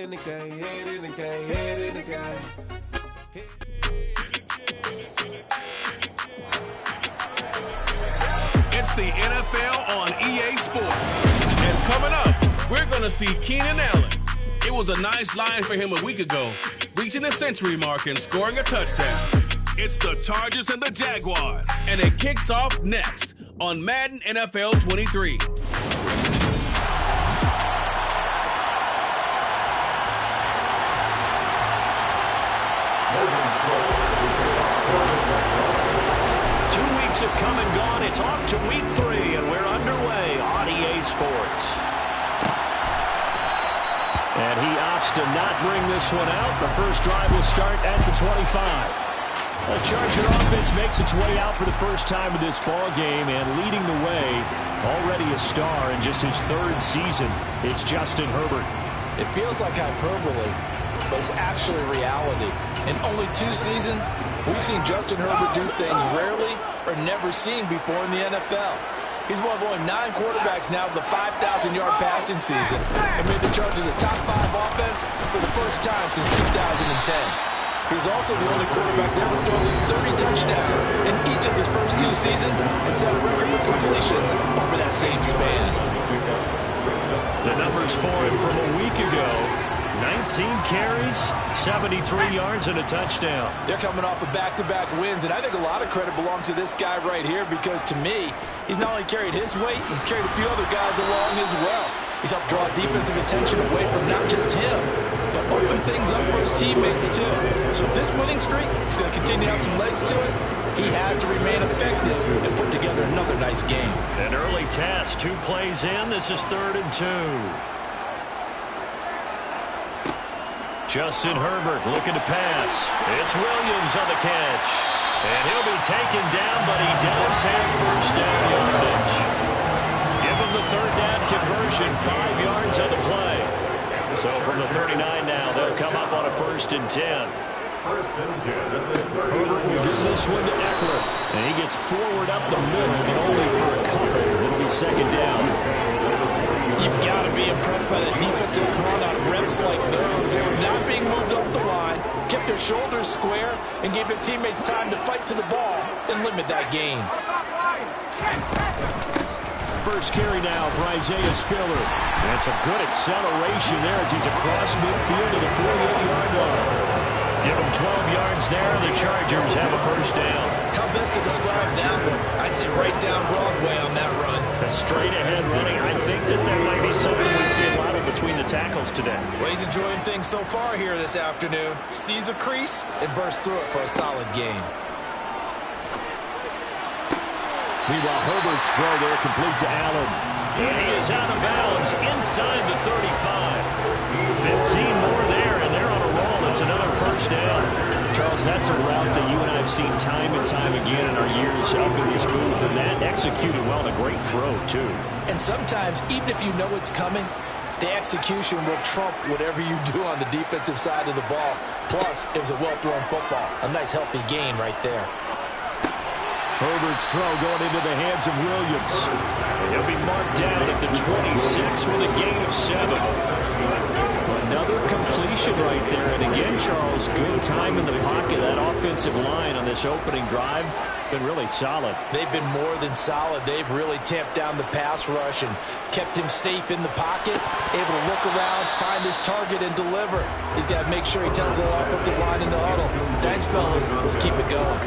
in the game, head in the game, head in the game. It's the NFL on EA Sports. And coming up, we're going to see Keenan Allen. It was a nice line for him a week ago, reaching the century mark and scoring a touchdown. It's the Chargers and the Jaguars, and it kicks off next on Madden NFL 23. 2 weeks have come and gone. It's off to week 3, and we're underway on EA Sports. And he opts to not bring this one out. The first drive will start at the 25. The Charger offense makes its way out for the first time in this ball game, and leading the way, already a star in just his 3rd season, it's Justin Herbert. It feels like hyperbole, but it's actually reality. In only 2 seasons, we've seen Justin Herbert do things rarely or never seen before in the NFL. He's one of only 9 quarterbacks now with a 5,000-yard passing season and made the Chargers a top 5 offense for the first time since 2010. He was also the only quarterback to ever throw at least 30 touchdowns in each of his first 2 seasons and set a record for completions over that same span. The numbers for him from a week ago: 19 carries, 73 yards, and a touchdown. They're coming off of back-to-back wins, and I think a lot of credit belongs to this guy right here because, to me, he's not only carried his weight, he's carried a few other guys along as well. He's helped draw defensive attention away from not just him, but open things up for his teammates, too. So if this winning streak is going to continue to have some legs to it, he has to remain effective and put together another nice game. An early test, 2 plays in. This is 3rd and 2. Justin Herbert looking to pass. It's Williams on the catch. And he'll be taken down, but he does have first down yardage. Give him the 3rd down conversion, 5 yards on the play. So from the 39 now, they'll come up on a 1st and 10. Herbert will give this one to Eckler. And he gets forward up the middle, but only for a couple. It'll be 2nd down. You've got to be impressed by the defensive front on reps like those. They were not being moved off the line, kept their shoulders square, and gave their teammates time to fight to the ball and limit that gain. First carry now for Isaiah Spiller. And some good acceleration there as he's across midfield to the 48-yard line. Give him 12 yards there, and the Chargers have a 1st down. How best to describe that one? I'd say right down Broadway on that run. A straight-ahead running. I think that might be something we see a lot of between the tackles today. Well, he's enjoying things so far here this afternoon. Sees a crease and bursts through it for a solid game. Meanwhile, Herbert's throw there complete to Allen. And he is out of bounds inside the 35. 15 more there, and they're on a roll. It's another 1st down. Charles, that's a route that you and I have seen time and time again in our years up in this booth, and that executed well and a great throw, too. And sometimes, even if you know it's coming, the execution will trump whatever you do on the defensive side of the ball. Plus, it was a well-thrown football. A nice, healthy gain right there. Herbert's throw going into the hands of Williams. He'll be marked down at the 26 with a gain of 7. Another completion right there. And again, Charles, good time in the pocket. That offensive line on this opening drive been really solid. They've been more than solid. They've really tamped down the pass rush and kept him safe in the pocket, able to look around, find his target, and deliver. He's got to make sure he tells the offensive line in the huddle, thanks, fellas. Let's keep it going.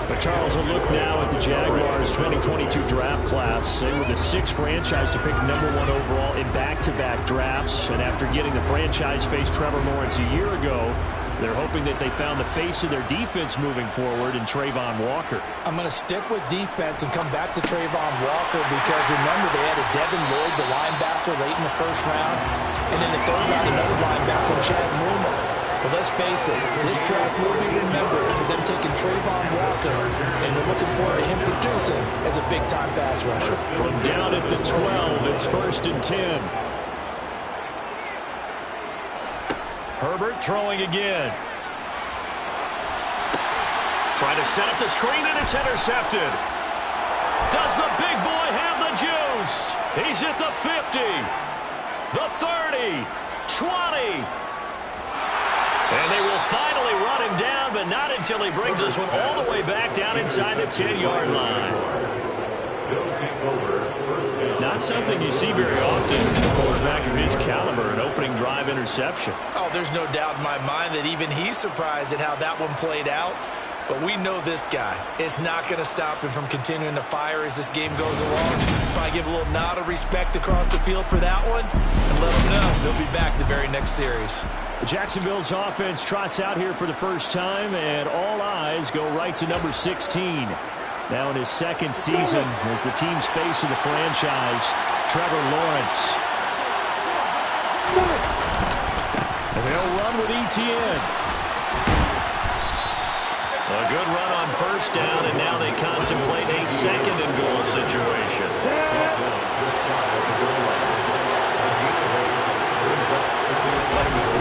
But Charles, will look now at the Jaguars' 2022 draft class. They were the 6th franchise to pick #1 overall in back-to-back drafts. And after getting the franchise face Trevor Lawrence a year ago, they're hoping that they found the face of their defense moving forward in Trayvon Walker. I'm going to stick with defense and come back to Trayvon Walker because, remember, they added Devin Lloyd, the linebacker, late in the 1st round. And in the 3rd round, another linebacker, Chad Newman. But let's face it, this draft will be remembered for them taking Trayvon Walker, and they're looking forward to him producing as a big-time pass rusher. From down at the 12, it's 1st and 10. Herbert throwing again. Trying to set up the screen, and it's intercepted. Does the big boy have the juice? He's at the 50, the 30, 20. but not until he brings this one all the way back down inside the 10-yard line. Not something you see very often from a quarterback of his caliber, an opening drive interception. Oh, there's no doubt in my mind that even he's surprised at how that one played out. But we know this guy is not going to stop him from continuing to fire as this game goes along. Probably give a little nod of respect across the field for that one and let him know they'll be back the very next series. Jacksonville's offense trots out here for the first time, and all eyes go right to number 16. Now in his second season as the team's face of the franchise, Trevor Lawrence. And they'll run with ETN. A good run on first down, and now they contemplate a second and goal situation.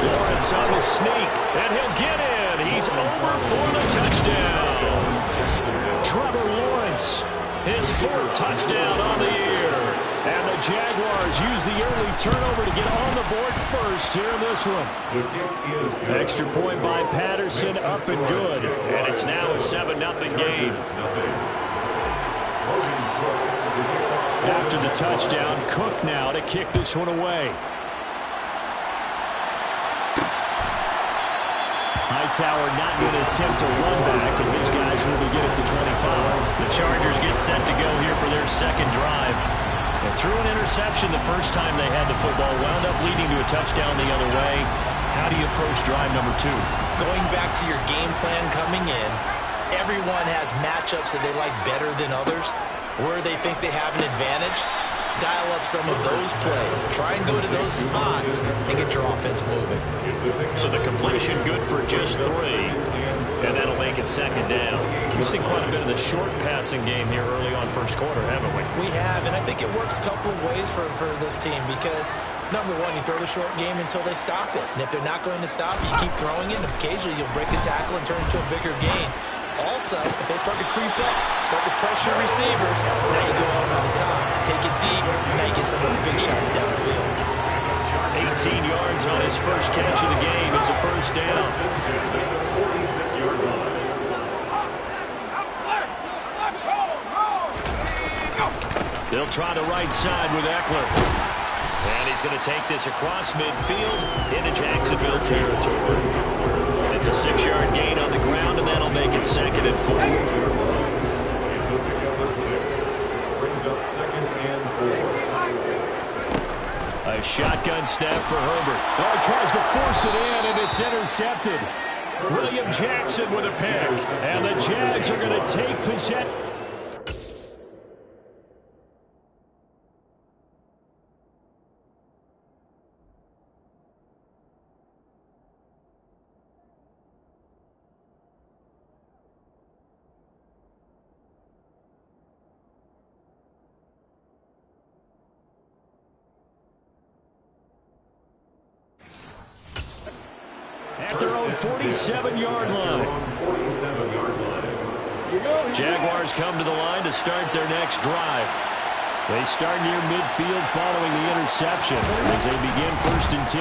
Lawrence on the sneak, and he'll get in. He's over for the touchdown. Trevor Lawrence, his fourth touchdown on the year. And the Jaguars use the early turnover to get on the board first here in this one. Extra point by Patterson, up and good. And it's now a 7-0 game. After the touchdown, Cook now to kick this one away. Hightower not going to attempt to run back as these guys will be getting to 25. The Chargers get set to go here for their second drive. And threw an interception the first time they had the football, wound up leading to a touchdown the other way. How do you approach drive number 2? Going back to your game plan coming in, everyone has matchups that they like better than others. Where they think they have an advantage, dial up some of those plays. Try and go to those spots and get your offense moving. So the completion good for just 3. And that'll make it second down. We've seen quite a bit of the short passing game here early on first quarter, haven't we? We have, and I think it works a couple of ways for this team because, number one, you throw the short game until they stop it. And if they're not going to stop it, you keep throwing it, and occasionally you'll break a tackle and turn it into a bigger gain. Also, if they start to creep up, start to pressure receivers, now you go over the top, take it deep, and now you get some of those big shots downfield. 18 yards on his first catch of the game. It's a first down. They'll try the right side with Eckler. And he's going to take this across midfield into Jacksonville territory. It's a 6-yard gain on the ground, and that'll make it second and 4. It's a pickup of 6. Brings up second and 4. A shotgun snap for Herbert. Oh, tries to force it in, and it's intercepted. William Jackson with a pick. And the Jags are going to take possession. At their own 47-yard line. Jaguars come to the line to start their next drive. They start near midfield following the interception as they begin 1st and 10.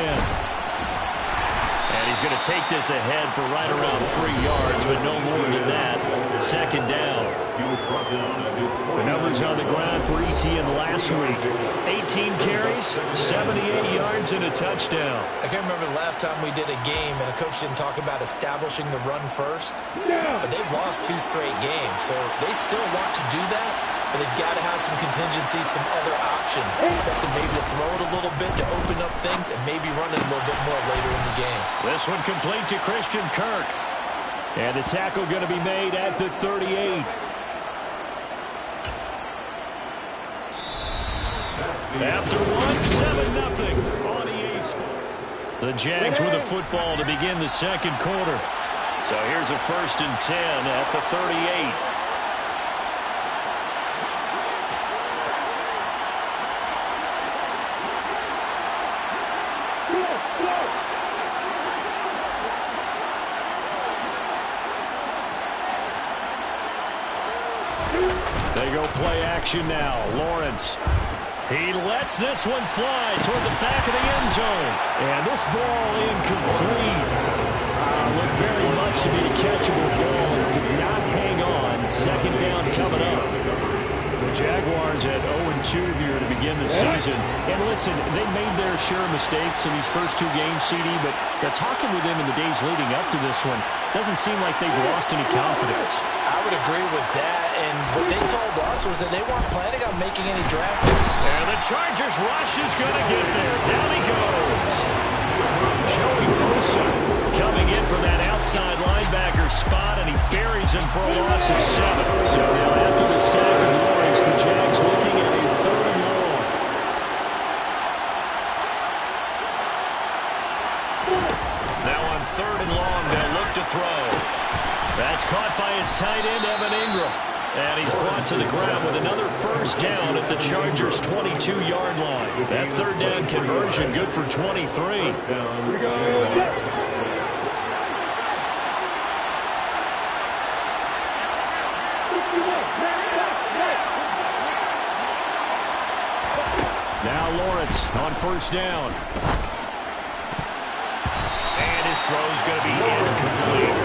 And he's going to take this ahead for right around 3 yards, but no more than that. Second down. The numbers on the ground for ETN last week. 18 carries, 78 yards, and a touchdown. I can't remember the last time we did a game and a coach didn't talk about establishing the run first. But they've lost 2 straight games, so they still want to do that, but they've got to have some contingencies, some other options. Expect them maybe to throw it a little bit to open up things and maybe run it a little bit more later in the game. This one complete to Christian Kirk. And the tackle going to be made at the 38. After one, 7-0 on EA Sports. The Jags with the football to begin the second quarter. So here's a 1st and 10 at the 38. They go play action now. Lawrence. He lets this one fly toward the back of the end zone. And this ball incomplete. Looked very much to be catchable. season. And listen, they made their share of mistakes in these first 2 games, CD, but talking with them in the days leading up to this one, doesn't seem like they've lost any confidence. I would agree with that, and what they told us was that they weren't planning on making any drastic. And the Chargers rush is going to get there. Down he goes. Joey Bosa coming in from that outside linebacker spot, and he buries him for a loss of 7. So now after the sack of Lawrence, the Jags looking at a 3rd and long. Now on 3rd and long, they'll look to throw. That's caught by his tight end, Evan Ingram. And he's brought to the ground with another first down at the Chargers' 22-yard line. That 3rd down conversion good for 23. Now Lawrence on first down. And his throw's going to be incomplete.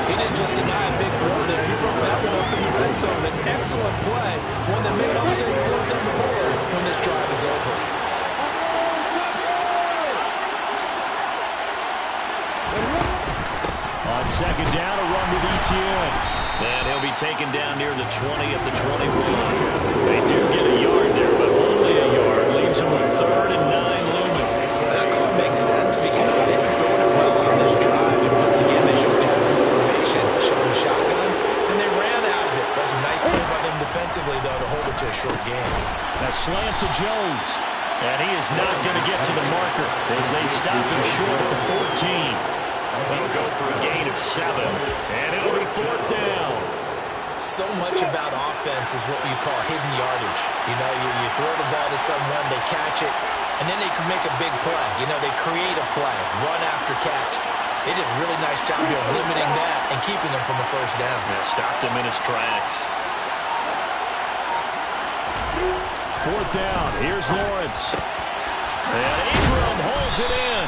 He didn't just deny a big throw there. He broke that one up in the red zone. An excellent play. One that may help save points on the board when this drive is over. On second down, a run with Etienne. And he'll be taken down near the 20 of the 21. They do get a yard there, but only a yard. Leaves them with 3rd and 9 looming. That call makes sense because they've been throwing it well on this drive. And once again, they showed passing formation, showing shotgun, and they ran out of it. That's a nice play by them defensively, though, to hold it to a short game. A slant to Jones. And he is not going to get to the marker as they stop him short at the 14. They'll go for a gain of 7, and it'll be 4th down. So much about offense is what you call hidden yardage. You know, you throw the ball to someone, they catch it, and then they can make a big play. You know, they create a play, run after catch. They did a really nice job here of limiting that and keeping him from a first down. Yeah, stopped him in his tracks. 4th down. Here's Lawrence. And Ingram holds it in.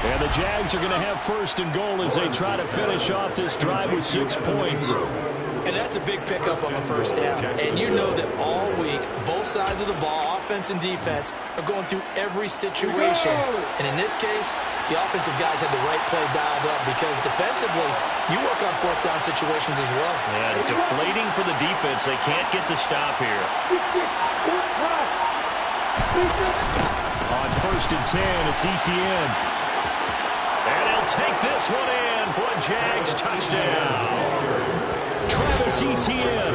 And the Jags are going to have 1st and goal as they try to finish off this drive with 6 points. And that's a big pickup on the first down. And you know that all week, both sides of the ball, offense and defense, are going through every situation. And in this case, the offensive guys had the right play dialed up because defensively, you work on 4th down situations as well. Yeah, deflating for the defense. They can't get the stop here. On 1st and 10, it's Etienne. And he'll take this one in for a Jags touchdown. Travis Etienne,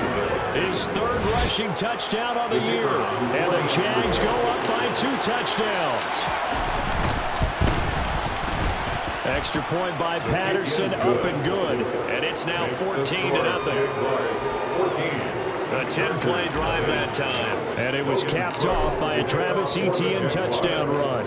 his 3rd rushing touchdown of the year. And the Jags go up by 2 touchdowns. Extra point by Patterson, up and good. And it's now 14-0. A 10-play drive that time. And it was capped off by a Travis Etienne touchdown run.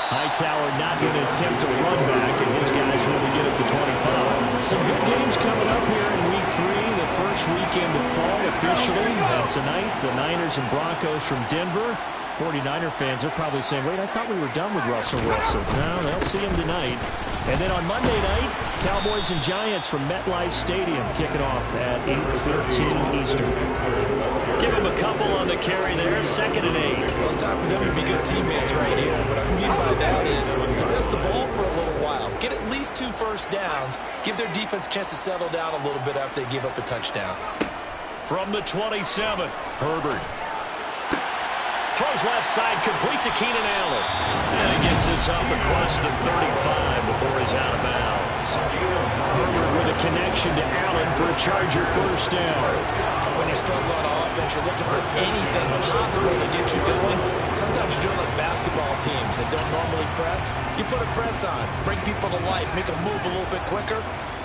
Hightower not going to attempt to run back as these guys really get at the 25. Some good games coming up here in Week 3, the first weekend of fall officially. And tonight, the Niners and Broncos from Denver. 49er fans are probably saying, wait, I thought we were done with Russell Wilson. No, they'll see him tonight. And then on Monday night, Cowboys and Giants from MetLife Stadium kicking off at 8:15 Eastern. Give him a couple on the carry there, 2nd and 8. Well, it's time for them to be good teammates right here. What I mean by that is possess the ball for a little while. Get at least 2 first downs. Give their defense a chance to settle down a little bit after they give up a touchdown. From the 27, Herbert. Throws left side, complete to Keenan Allen. And he gets this up across the 35 before he's out of bounds. Herbert with a connection to Allen for a Charger first down. When you struggle on offense, you're looking for anything possible to get you going. Sometimes you're doing like basketball teams that don't normally press. You put a press on, bring people to life, make them move a little bit quicker.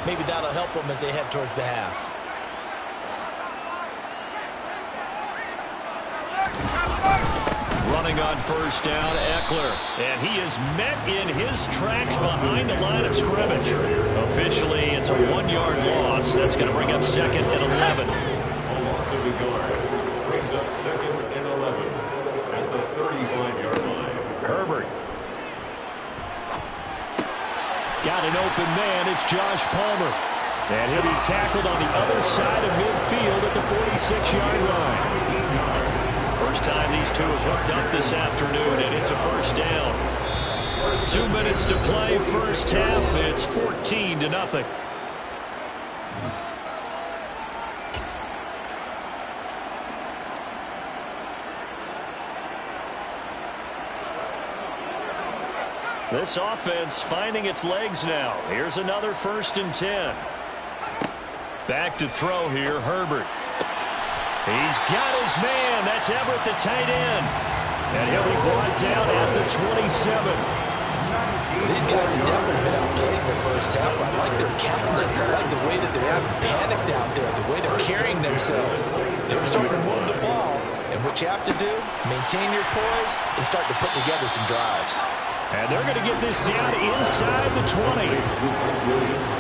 Maybe that'll help them as they head towards the half. Running on first down, Eckler. And he is met in his tracks behind the line of scrimmage. Officially, it's a 1-yard loss. That's going to bring up 2nd and 11. A loss of a yard brings up 2nd and 11 at the 35-yard line. Herbert. Got an open man. It's Josh Palmer. And he'll be tackled on the other side of midfield at the 46-yard line. First time these two have hooked up this afternoon, and it's a first down. 2 minutes to play, first half. It's 14-0. This offense finding its legs now. Here's another 1st and 10. Back to throw here, Herbert. He's got his man. That's Everett, the tight end. And he'll be brought down at the 27. These guys have definitely been outplayed in the first half. I like their countenance. I like the way that they're not panicked out there, the way they're carrying themselves. They're starting to move the ball. And what you have to do, maintain your poise and start to put together some drives. And they're going to get this down inside the 20.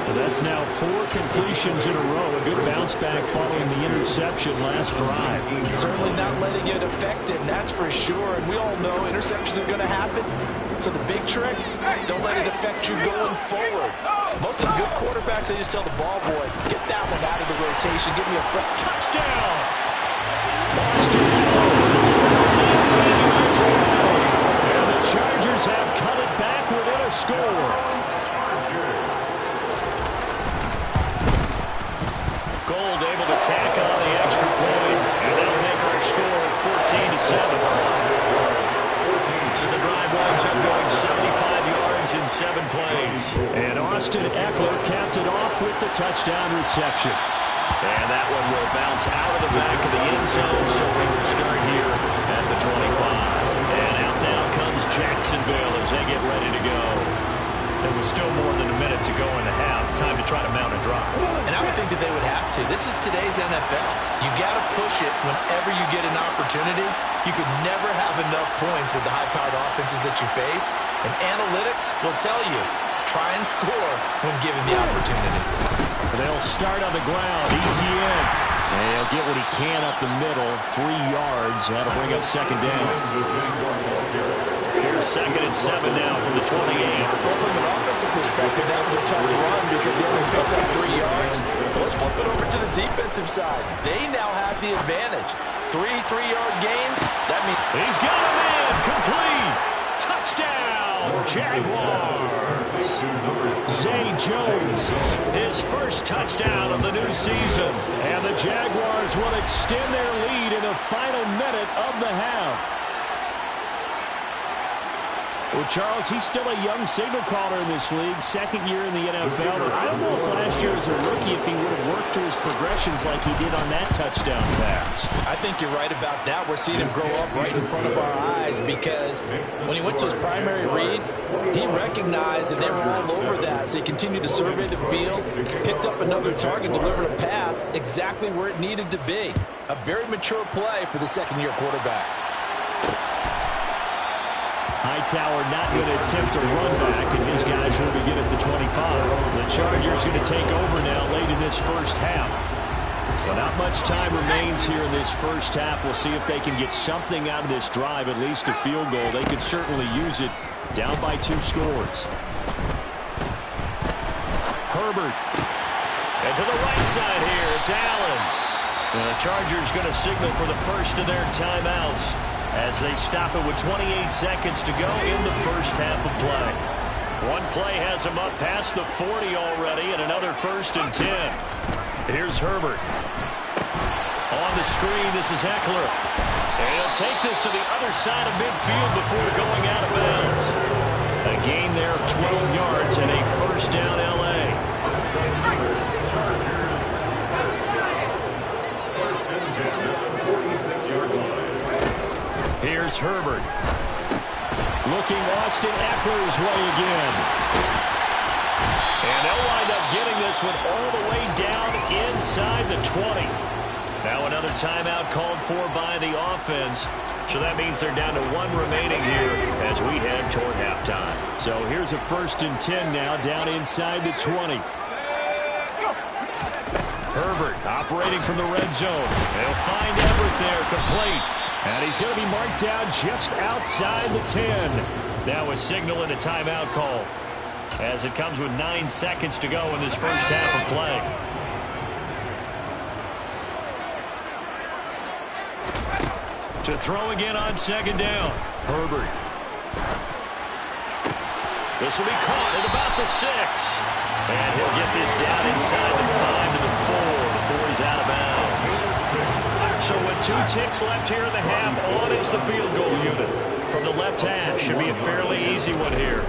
So that's now 4 completions in a row. A good bounce back following the interception last drive. Certainly not letting it affect him, that's for sure. And we all know interceptions are going to happen. So the big trick, don't let it affect you going forward. Most of the good quarterbacks, they just tell the ball boy, get that one out of the rotation. Give me a touchdown. Boston and the Chargers have cut it back within a score. Gold able to tack on the extra point, and that'll make our score 14-7. So the drive winds up going 75 yards in 7 plays. And Austin Eckler capped it off with the touchdown reception. And that one will bounce out of the back of the end zone, so we will start here at the 25. And out now comes Jacksonville as they get ready to go. There was still more than a minute to go in the half. Time to try to mount a drive. And I would think that they would have to. This is today's NFL. You got to push it whenever you get an opportunity. You could never have enough points with the high-powered offenses that you face. And analytics will tell you, try and score when given the opportunity. They'll start on the ground. Easy in. And he'll get what he can up the middle. 3 yards. That'll bring up second down. Here's 2nd and 7 now from the 28. Well, from an offensive perspective, that was a tough run because they only picked up 3 yards. But let's flip it over to the defensive side. They now have the advantage. 3 3-yard gains. That means he's got a man. Complete. Touchdown, Jaguars. Zay Jones, his first touchdown of the new season. And the Jaguars will extend their lead in the final minute of the half. Well, Charles, he's still a young signal caller in this league, 2nd year in the NFL. But I don't know if last year as a rookie if he would have worked through his progressions like he did on that touchdown pass. I think you're right about that. We're seeing him grow up right in front of our eyes because when he went to his primary read, he recognized that they were all over that. So he continued to survey the field, picked up another target, delivered a pass exactly where it needed to be. A very mature play for the 2nd-year quarterback. Hightower not going to attempt a run back, and his guys will begin at the 25. The Chargers going to take over now late in this first half. Well, not much time remains here in this first half. We'll see if they can get something out of this drive, at least a field goal. They could certainly use it, down by 2 scores. Herbert. And to the right side here, it's Allen. And the Chargers going to signal for the first of their timeouts as they stop it with 28 seconds to go in the first half of play. One play has him up past the 40 already, and another 1st and 10. Here's Herbert. On the screen, this is Eckler. And he'll take this to the other side of midfield before going out of bounds. A gain there of 12 yards and a first down L.A. First and 10 at the 46-yard line. Here's Herbert. Looking Austin Eckler's way again. And they'll wind up getting this one all the way down inside the 20. Now another timeout called for by the offense. So that means they're down to 1 remaining here as we head toward halftime. So here's a 1st and 10 now down inside the 20. Herbert operating from the red zone. They'll find Everett there, complete. And he's going to be marked down just outside the 10. That was signaling a timeout call. as it comes with 9 seconds to go in this first half of play. To throw again on second down. Herbert. This will be caught at about the 6. And he'll get this down inside the 5 to the 4 before he's out of bounds. So with 2 ticks left here in the half, on is the field goal unit. From the left hash, should be a fairly easy one here.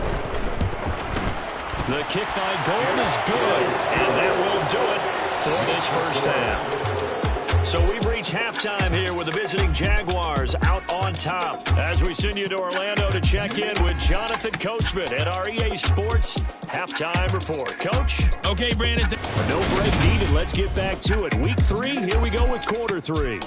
The kick by Gold is good, and that will do it for this first half. So we've reached halftime here with the visiting Jaguars out on top. As we send you to Orlando to check in with Jonathan Coachman at our EA Sports Halftime Report. Coach? Okay, Brandon. No break needed. Let's get back to it. Week 3, here we go with quarter 3.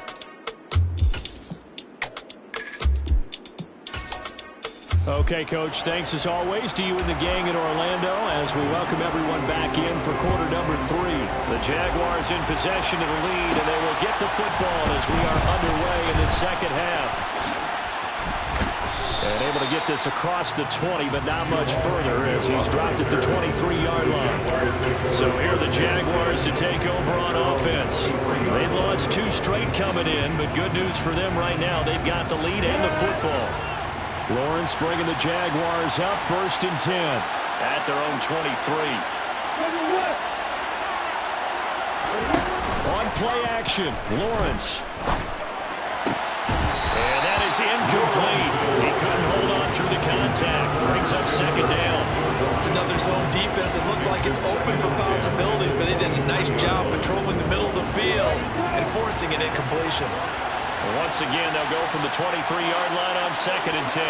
Okay, Coach, thanks as always to you and the gang in Orlando as we welcome everyone back in for quarter number 3. The Jaguars in possession of the lead, and they will get the football as we are underway in the second half. And able to get this across the 20, but not much further as he's dropped at the 23-yard line. So here are the Jaguars to take over on offense. They've lost 2 straight coming in, but good news for them right now. They've got the lead and the football. Lawrence bringing the Jaguars up, 1st and 10 at their own 23. On play action, Lawrence. And that is incomplete. He couldn't hold on through the contact. Brings up second down. It's another zone defense. It looks like it's open for possibilities, but they did a nice job patrolling the middle of the field and forcing an incompletion. Once again, they'll go from the 23-yard line on 2nd and 10.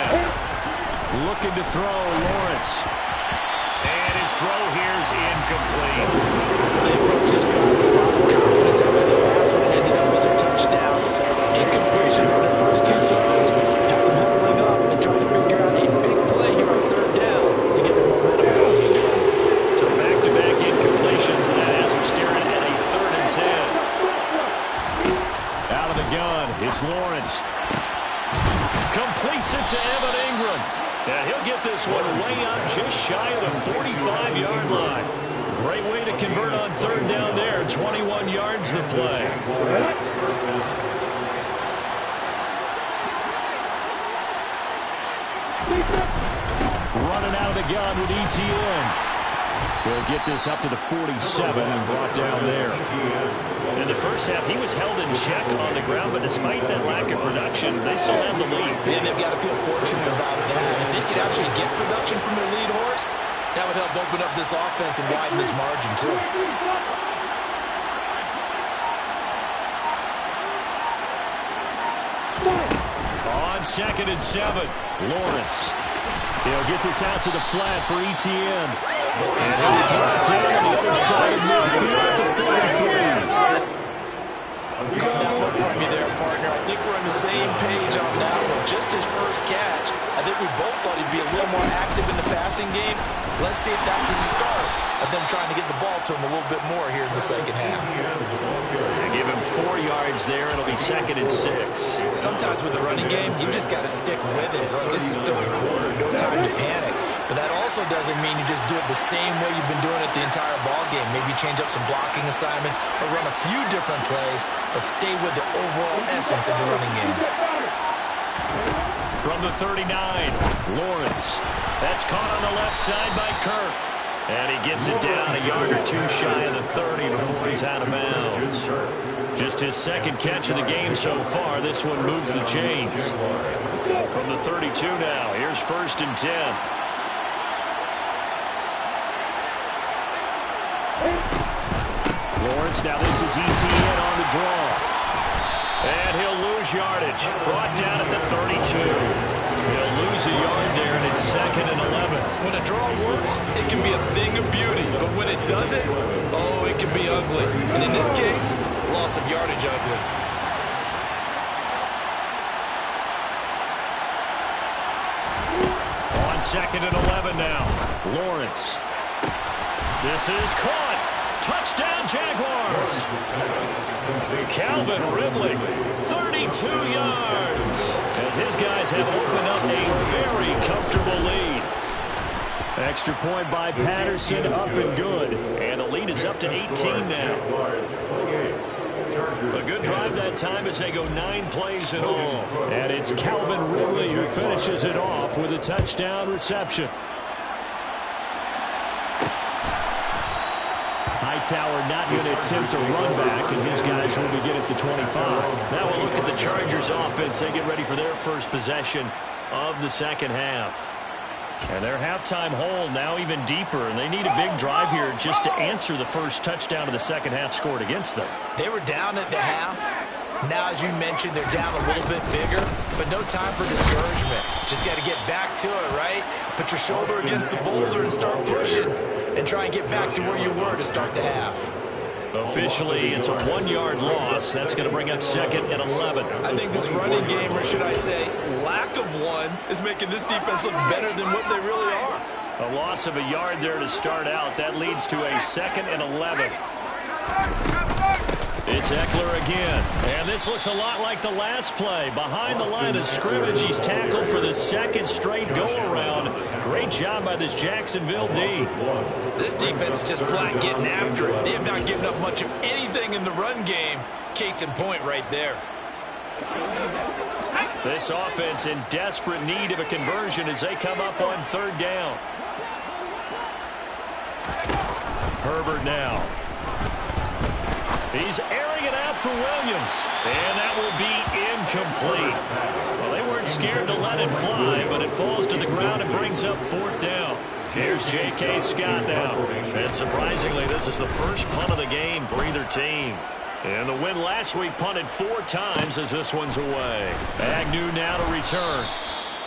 Looking to throw, Lawrence. And his throw here's incomplete. They approached this drive with a lot of confidence after the last one ended up as a touchdown. Incompletions on the first 2 throws. Has them huddling up and trying to figure out a big play here on 3rd down to get their momentum going again. So back-to-back incompletions, and that has them staring at a 3rd and 10. Out of the gun, it's Lawrence. Completes it to Evan Ingram. And he'll get this one way up just shy of the 45-yard line. Great way to convert on 3rd down there. 21 yards to play. Running out of the gun with ETN. They'll get this up to the 47 and brought down there. In the first half, he was held in check on the ground, but despite that lack of production, they still have the lead. And they've got to feel fortunate about that. If they could actually get production from their lead horse, that would help open up this offense and widen this margin, too. On 2nd and 7, Lawrence. He'll get this out to the flat for ETN. And he'll be brought down on the other side of midfield at the 43. Got that look from you there, partner. I think we're on the same page on that one. Just his first catch. I think we both thought he'd be a little more active in the passing game. Let's see if that's the start of them trying to get the ball to him a little bit more here in the second half. They give him 4 yards there. It'll be 2nd and 6. Sometimes with the running game, you just got to stick with it. Look, this is the 3rd quarter. No time to panic. But that also doesn't mean you just do it the same way you've been doing it the entire ball game. Maybe change up some blocking assignments or run a few different plays, but stay with the overall essence of the running game. From the 39, Lawrence. That's caught on the left side by Kirk. And he gets it down a yard or 2 shy of the 30 before he's out of bounds. Just his 2nd catch of the game so far. This one moves the chains. From the 32 now, here's 1st and 10. Lawrence, now this is ETN on the draw. And he'll lose yardage. Brought down at the 32. He'll lose a yard there, and it's 2nd and 11. When a draw works, it can be a thing of beauty. But when it doesn't, oh, it can be ugly. And in this case, loss of yardage ugly. On 2nd and 11 now. Lawrence. This is caught. Touchdown, Jaguars. Calvin Ridley, 32 yards. As his guys have opened up a very comfortable lead. Extra point by Patterson, up and good. And the lead is up to 18 now. A good drive that time as they go 9 plays in all. And it's Calvin Ridley who finishes it off with a touchdown reception. Hightower not going to attempt a run back, and his guys will begin at the 25. Now we'll look at the Chargers offense. They get ready for their first possession of the second half. And their halftime hole now even deeper, and they need a big drive here just to answer the first touchdown of the second half scored against them. They were down at the half. Now, as you mentioned, they're down a little bit bigger, but no time for discouragement. Just got to get back to it, right? Put your shoulder against the boulder and start pushing and try and get back to where you were to start the half. Officially, it's a 1-yard loss. That's going to bring up 2nd and 11. I think this running game, or should I say lack of one, is making this defense look better than what they really are. A loss of a yard there to start out. That leads to a 2nd and 11. It's Eckler again. And this looks a lot like the last play. Behind the line of scrimmage, he's tackled for the 2nd straight go-around. Great job by this Jacksonville D. This defense is just flat getting after it. They have not given up much of anything in the run game. Case in point right there. This offense in desperate need of a conversion as they come up on 3rd down. Herbert now. He's airing it out for Williams. And that will be incomplete. Well, they weren't scared to let it fly, but it falls to the ground and brings up 4th down. Here's J.K. Scott now. And surprisingly, this is the first punt of the game for either team. And the win last week punted 4 times as this one's away. Agnew now to return.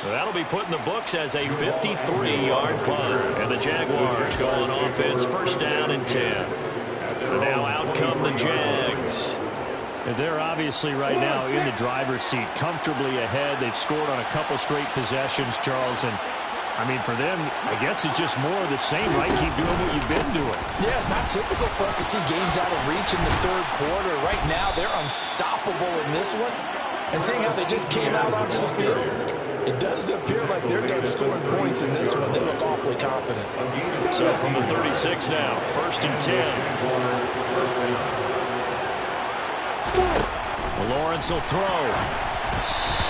That'll be put in the books as a 53-yard punt. And the Jaguars go on offense, 1st down and 10. And now out come the Jags. They're obviously right now in the driver's seat, comfortably ahead. They've scored on a couple straight possessions, Charles. And, I mean, for them, I guess it's just more of the same, right? Keep doing what you've been doing. Yeah, it's not typical for us to see games out of reach in the 3rd quarter. Right now, they're unstoppable in this one. And seeing how they just came out onto the field, it does appear like they're done scoring points in this one. They look awfully confident. So from the 36 now, 1st and 10. Lawrence will throw.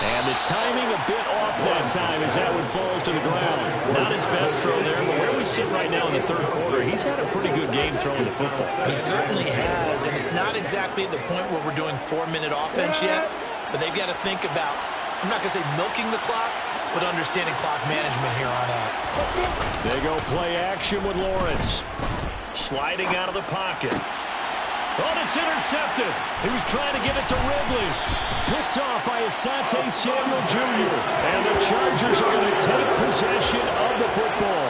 And the timing a bit off that time as that one falls to the ground. Not his best throw there, but where we sit right now in the 3rd quarter, he's had a pretty good game throwing the football. He certainly has, and it's not exactly at the point where we're doing 4-minute offense yet, but they've got to think about, I'm not going to say milking the clock, but understanding clock management here on out. They go play action with Lawrence. Sliding out of the pocket. Oh, it's intercepted. He was trying to give it to Ridley. Picked off by Asante Samuel Jr. And the Chargers are going to take possession of the football.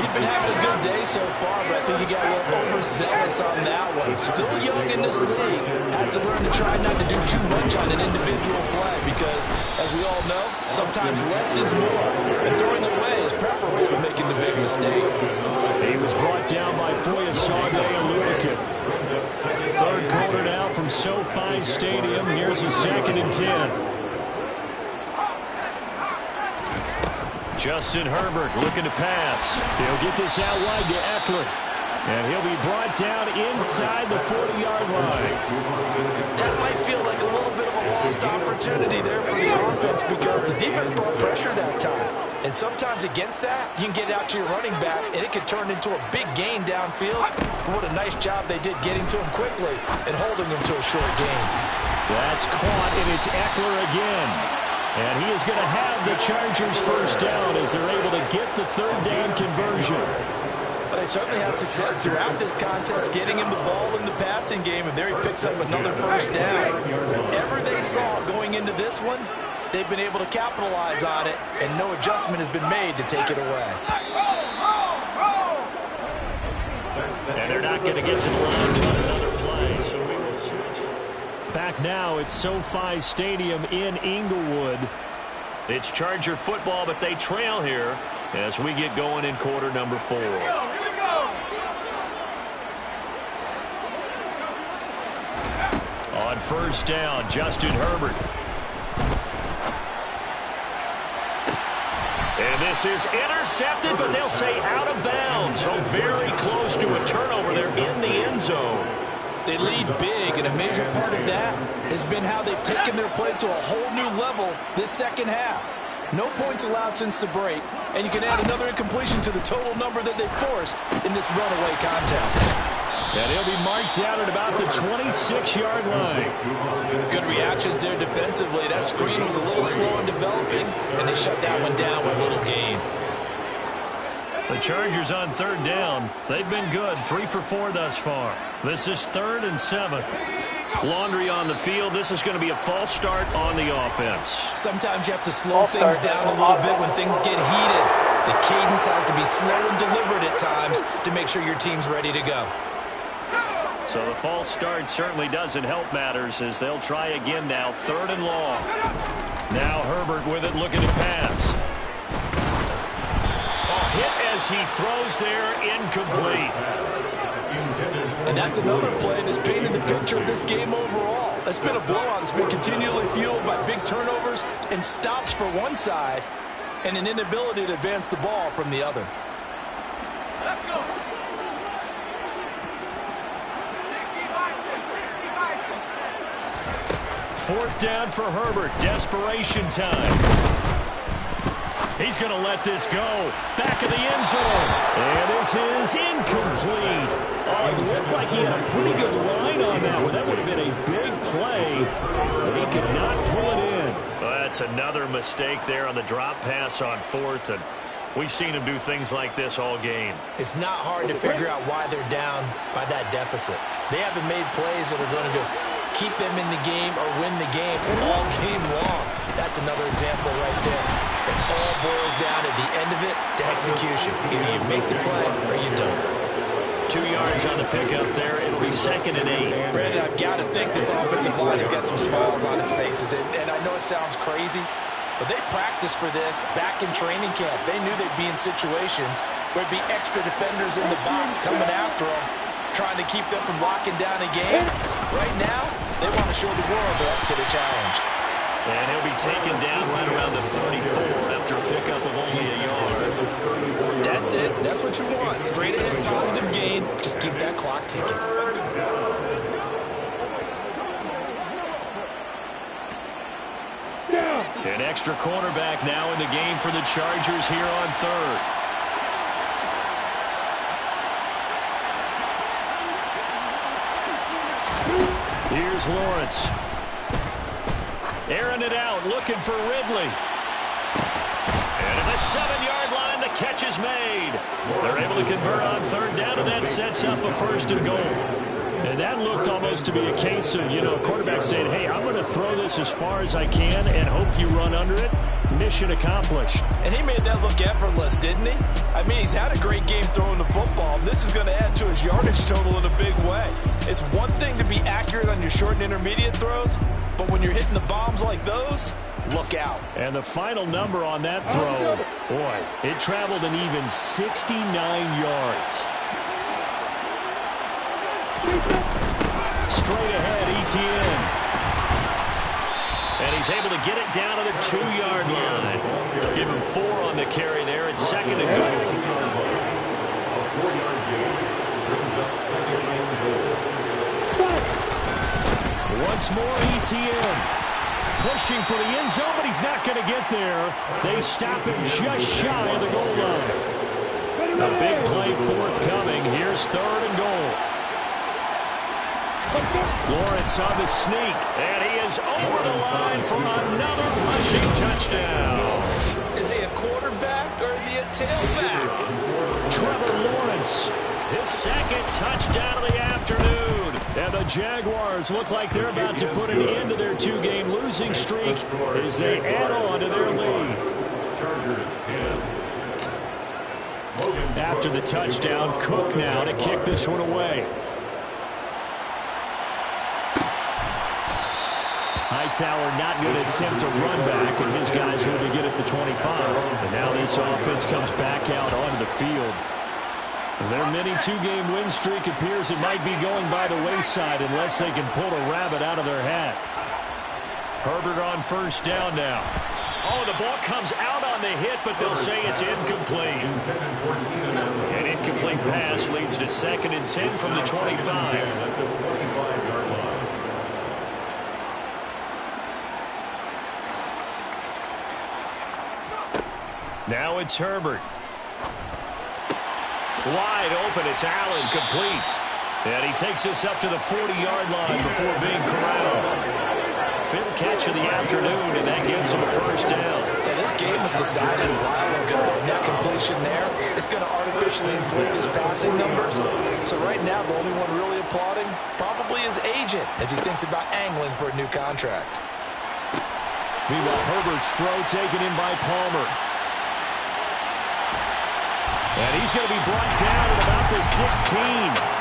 He's been having a good day so far, but I think he got a little overzealous on that one. Still young in this league. Has to learn to try not to do too much on an individual play because, as we all know, sometimes less is more. And throwing away is preferable to making the big mistake. He was brought down by Foyesade and Ludikin. 3rd quarter now from SoFi Stadium. Here's a 2nd and 10. Justin Herbert looking to pass. He'll get this out wide to Eckler. And he'll be brought down inside the 40-yard line. That might feel like a little bit of a lost opportunity there for the offense because the defense brought pressure that time. And sometimes against that, you can get it out to your running back, and it can turn into a big gain downfield. What a nice job they did getting to him quickly and holding him to a short gain. That's caught, and it's Eckler again. And he is going to have the Chargers 1st down as they're able to get the 3rd down conversion. Well, they certainly had success throughout this contest, getting him the ball in the passing game, and there he picks up another 1st down. Whatever they saw going into this one, they've been able to capitalize on it, and no adjustment has been made to take it away. And they're not going to get to the line to run another play, so we will switch. Back now at SoFi Stadium in Inglewood. It's Charger football, but they trail here as we get going in quarter number 4. Here we go. On 1st down, Justin Herbert. And this is intercepted, but they'll say out of bounds. So very close to a turnover there in the end zone. They lead big, and a major part of that has been how they've taken their play to a whole new level this second half. No points allowed since the break, and you can add another incompletion to the total number that they forced in this runaway contest. And he'll be marked down at about the 26-yard line. Good reactions there defensively. That screen was a little slow in developing, and they shut that one down with little gain. The Chargers on third down. They've been good, 3 for 4 thus far. This is 3rd and 7. Laundry on the field. This is going to be a false start on the offense. Sometimes you have to slow things down a little bit when things get heated. The cadence has to be slow and deliberate at times to make sure your team's ready to go. So the false start certainly doesn't help matters as they'll try again now, 3rd and long. Now Herbert with it, looking to pass. Hit as he throws there, incomplete. And that's another play that's painted the picture of this game overall. It's been a blowout. It's been continually fueled by big turnovers and stops for one side and an inability to advance the ball from the other. Let's go. Fourth down for Herbert. Desperation time. He's going to let this go. Back of the end zone. And this is incomplete. Oh, it looked like he had a pretty good line on that one. That would have been a big play. But he could not pull it in. Well, that's another mistake there on the drop pass on 4th. And we've seen him do things like this all game. It's not hard to figure out why they're down by that deficit. They haven't made plays that are going to keep them in the game or win the game all game long. That's another example right there. It all boils down at the end of it to execution. Either you make the play or you don't. 2 yards on the pickup there. It'll be 2nd and 8. Brandon, I've got to think this offensive line has got some smiles on its faces. And I know it sounds crazy, but they practiced for this back in training camp. They knew they'd be in situations where there'd be extra defenders in the box coming after them, trying to keep them from locking down a game. Right now, they want to show the world they're up to the challenge. And he'll be taken down right around the 34 after a pickup of only a yard. That's it. That's what you want. Straight ahead, positive gain. Just keep that clock ticking. An extra cornerback now in the game for the Chargers here on 3rd. Here's Lawrence. Airing it out, looking for Ridley. And at the 7-yard line, the catch is made. They're able to convert on 3rd down, and that sets up a 1st and goal. And that looked almost to be a case of, quarterback saying, hey, I'm going to throw this as far as I can and hope you run under it. Mission accomplished. And he made that look effortless, didn't he? I mean, he's had a great game throwing the football. This is going to add to his yardage total in a big way. It's one thing to be accurate on your short and intermediate throws, but when you're hitting the bombs like those, look out. And the final number on that throw, boy, it traveled an even 69 yards. Straight ahead, Etienne. And he's able to get it down to the 2-yard line. Give him 4 on the carry there at 2nd and goal. Once more, Etienne. Pushing for the end zone, but he's not going to get there. They stop him just shy of the goal line. A big play forthcoming. Here's 3rd and goal. Lawrence on the sneak, and he is over the line for another rushing touchdown. Is he a quarterback or is he a tailback? Trevor Lawrence, his 2nd touchdown of the afternoon. And the Jaguars look like they're about to put an end to their 2-game losing streak as they add on to their lead. After the touchdown, Cook now to kick this one away. Hightower not going to attempt a run back, and his guys will begin at the 25. And now this offense comes back out onto the field. Their mini 2-game win streak appears it might be going by the wayside unless they can pull a rabbit out of their hat. Herbert on 1st down now. Oh, the ball comes out on the hit, but they'll say it's incomplete. An incomplete pass leads to 2nd and 10 from the 25. Now it's Herbert. Wide open, it's Allen, complete. And he takes this up to the 40-yard line before being corralled. 5th catch of the afternoon, and that gives him a first down. Yeah, this game was decided a while ago. And that completion there, it's going to artificially inflate his passing numbers. So right now, the only one really applauding probably his agent as he thinks about angling for a new contract. Meanwhile, Herbert's throw taken in by Palmer. And he's going to be brought down at about the 16.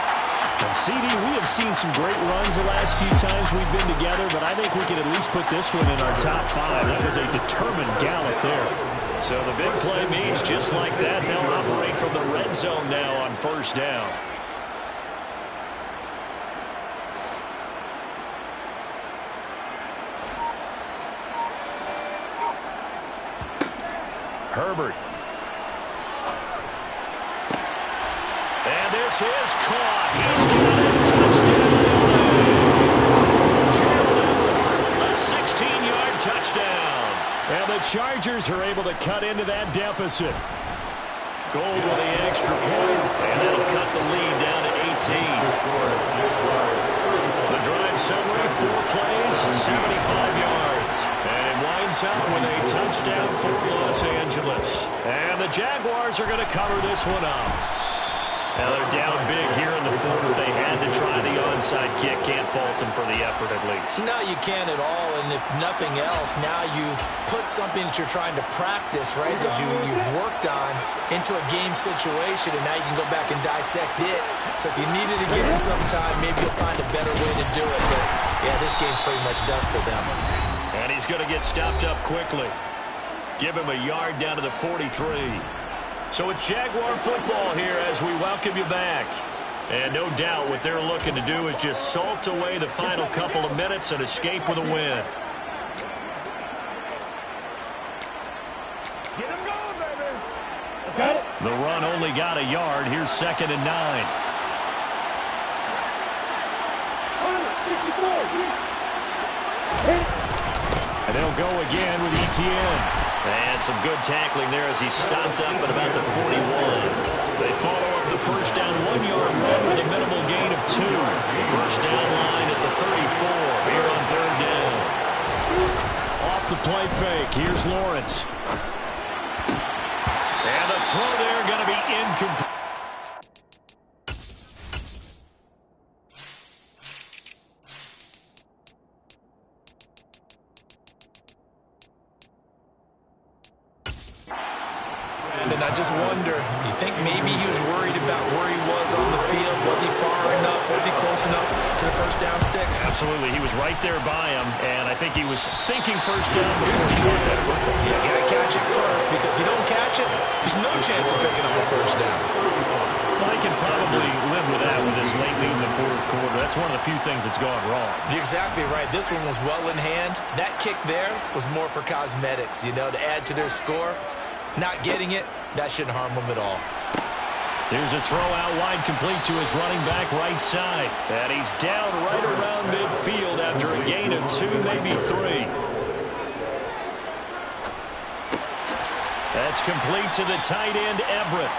And CD, we have seen some great runs the last few times we've been together, but I think we can at least put this one in our top 5. That was a determined gallop there. So the big play means just like that, they'll operate from the red zone now on first down. Herbert. And this is caught. He's got a touchdown. A 16-yard touchdown. And the Chargers are able to cut into that deficit. Gold with the extra point, and that'll cut the lead down to 18. The drive summary, 4 plays, 75 yards. And it winds up with a touchdown for Los Angeles. And the Jaguars are going to cover this one up. Now they're down big here in the 4th. They had to try the onside kick. Can't fault them for the effort at least. No, you can't at all. And if nothing else, now you've put something that you're trying to practice, right, that you've worked on into a game situation, and now you can go back and dissect it. So if you needed to get in sometime, maybe you'll find a better way to do it. But, yeah, this game's pretty much done for them. And he's going to get stopped up quickly. Give him a yard down to the 43. So it's Jaguar football here as we welcome you back. And no doubt what they're looking to do is just salt away the final couple of minutes and escape with a win. Get him going, baby. The run only got a yard. Here's 2nd and 9. And they'll go again with Etienne. And some good tackling there as he stopped up at about the 41. They follow up the first down 1-yard run with a minimal gain of 2. First down line at the 34 here on 3rd down. Off the play fake. Here's Lawrence. And the throw there going to be incomplete. And I just wonder, you think maybe he was worried about where he was on the field? Was he far enough? Was he close enough to the first down sticks? Absolutely. He was right there by him, and I think he was thinking first down before he got that football. You got to catch it first, because if you don't catch it, there's no chance of picking up a first down. Well, they can probably live with that with this late lead in the 4th quarter. That's one of the few things that's gone wrong. You're exactly right. This one was well in hand. That kick there was more for cosmetics, to add to their score. Not getting it, that shouldn't harm them at all. Here's a throw out wide, complete to his running back right side. And he's down right around midfield after a gain of 2, maybe 3. That's complete to the tight end, Everett.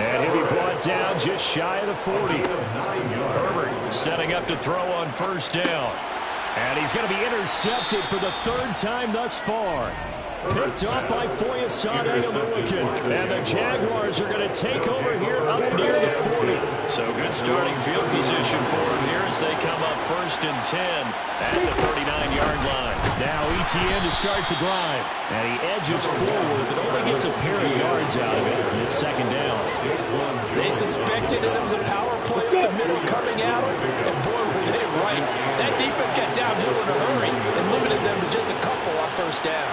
And he'll be brought down just shy of the 40. Herbert setting up to throw on first down. And he's going to be intercepted for the 3rd time thus far. Picked off by Foyesade Aluakin. And the Jaguars are going to take over here up near the 40. So good starting field position for him here as they come up 1st and 10 at the 39-yard line. Now Etienne to start the drive. And he edges forward, but only gets a pair of yards out of it. And it's 2nd down. They suspected that it was a power play up the middle coming out. And boy, were they right. That defense got downhill in a hurry and limited them to just a couple on first down.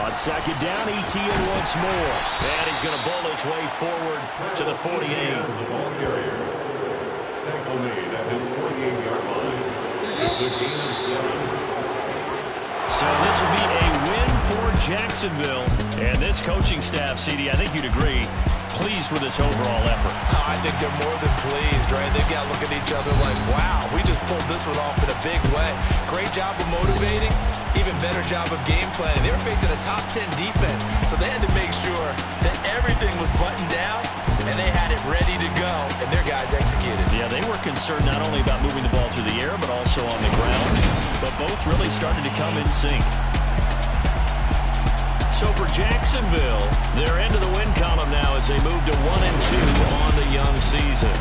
On 2nd down, Etienne once more. And he's going to bowl his way forward to the 48. The ball carrier. Tackle made at his 48-yard line. It's a gain of 7. So this will be a win for Jacksonville. And this coaching staff, CD, I think you'd agree, pleased with this overall effort. I think they're more than pleased, right? They've got to look at each other like, wow, we just pulled this one off in a big way. Great job of motivating, even better job of game planning. They were facing a top 10 defense, so they had to make sure that everything was buttoned down and they had it ready to go, and their guys executed. Yeah, they were concerned not only about moving the ball through the air, but also on the ground. But both really started to come in sync. So for Jacksonville, they're into the win column now as they move to 1-2 on the young season.